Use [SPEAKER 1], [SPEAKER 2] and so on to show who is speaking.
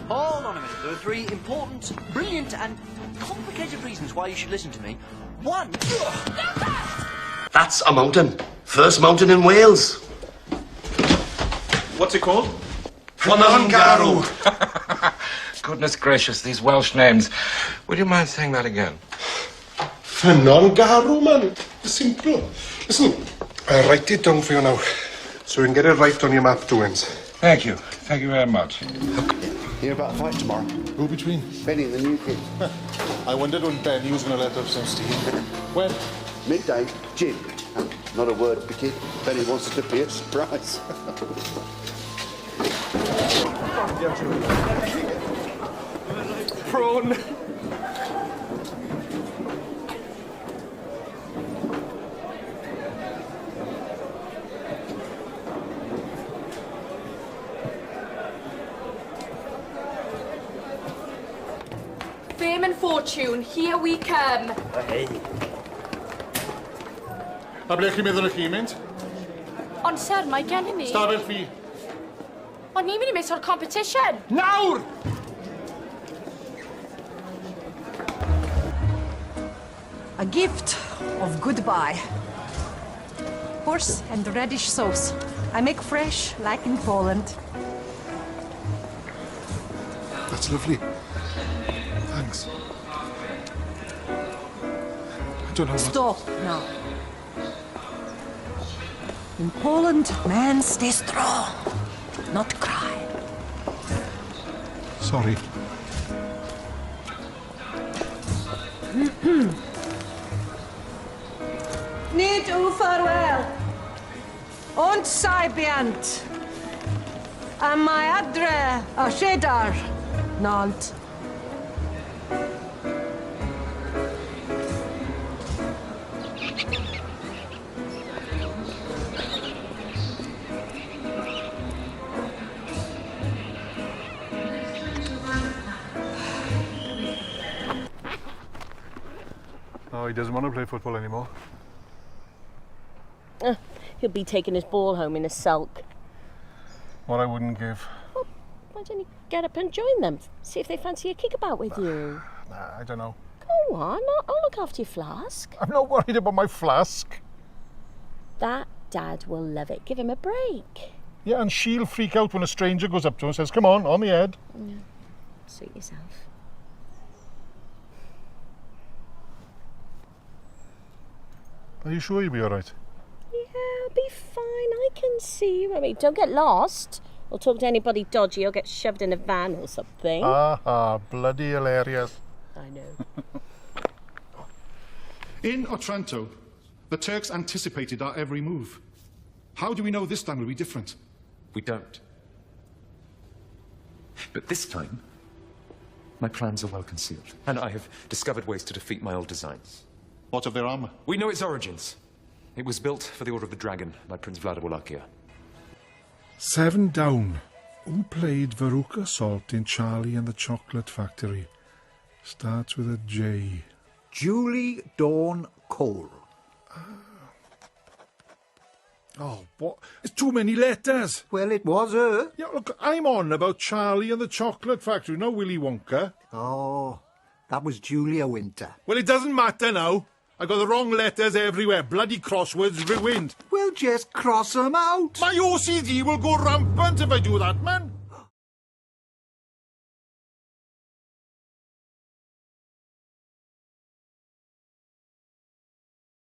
[SPEAKER 1] Hold on a minute. There are three important, brilliant and complicated reasons why you should listen to me. One...
[SPEAKER 2] That's a mountain. First mountain in Wales.
[SPEAKER 3] What's it called?
[SPEAKER 2] Fernangaru.
[SPEAKER 4] Goodness gracious, these Welsh names. Would you mind saying that again?
[SPEAKER 5] Fernangaru, man. It's simple. Listen, I'll write it down for you now, so you can get it right on your map, Dwayne's.
[SPEAKER 4] Thank you. Thank you very much.
[SPEAKER 6] Hear about a fight tomorrow?
[SPEAKER 5] Who between?
[SPEAKER 6] Benny and the new kid.
[SPEAKER 5] I wondered when Benny was going to let up some steam. When?
[SPEAKER 6] Midday, gin. Not a word of the kid. Benny wants it to be a surprise.
[SPEAKER 5] Prawn.
[SPEAKER 7] Fame and fortune, here we come.
[SPEAKER 1] Hey.
[SPEAKER 5] A ble chi'n meddwl chi mynd?
[SPEAKER 7] Ond sir, mae gen i ni...
[SPEAKER 5] Stafell fi.
[SPEAKER 7] Ond ni'n mynd i miss o'r competition.
[SPEAKER 5] Nawr!
[SPEAKER 8] A gift of goodbye. Horse and radish sauce. I make fresh, like in Poland.
[SPEAKER 5] That's lovely. Thanks. I don't know what...
[SPEAKER 8] Stop now. In Poland, man stays strong, not cry.
[SPEAKER 5] Sorry.
[SPEAKER 8] Nid yw farwel. Ond saibiant. A mae adre a cheddar. Nant.
[SPEAKER 5] Oh, he doesn't want to play football anymore.
[SPEAKER 9] He'll be taking his ball home in a sulk.
[SPEAKER 5] What I wouldn't give.
[SPEAKER 9] Well, why don't you get up and join them? See if they fancy a kickabout with you.
[SPEAKER 5] Nah, I don't know.
[SPEAKER 9] Go on, I'll look after your flask.
[SPEAKER 5] I'm not worried about my flask.
[SPEAKER 9] That dad will love it. Give him a break.
[SPEAKER 5] Yeah, and she'll freak out when a stranger goes up to her and says, come on the head.
[SPEAKER 9] Yeah. Suit yourself.
[SPEAKER 5] Are you sure you'll be all right?
[SPEAKER 9] Yeah, I'll be fine. I can see you. I mean, don't get lost or talk to anybody dodgy or get shoved in a van or something.
[SPEAKER 5] Bloody hilarious.
[SPEAKER 9] I know.
[SPEAKER 10] In Otranto, the Turks anticipated our every move. How do we know this time will be different?
[SPEAKER 3] We don't. But this time, my plans are well concealed, and I have discovered ways to defeat my old designs.
[SPEAKER 10] What of their armor?
[SPEAKER 3] We know its origins. It was built for the Order of the Dragon by Prince Vlad of Wallachia.
[SPEAKER 5] 7 down. Who played Veruca Salt in Charlie and the Chocolate Factory? Starts with a J.
[SPEAKER 6] Julie Dawn Cole.
[SPEAKER 5] Oh, what? It's too many letters.
[SPEAKER 6] Well, it was her.
[SPEAKER 5] Yeah, look, I'm on about Charlie and the Chocolate Factory, not Willy Wonka.
[SPEAKER 6] Oh, that was Julia Winter.
[SPEAKER 5] Well, it doesn't matter now. I got the wrong letters everywhere. Bloody crosswords ruined.
[SPEAKER 6] Well, just cross them out.
[SPEAKER 5] My OCD will go rampant if I do that, man.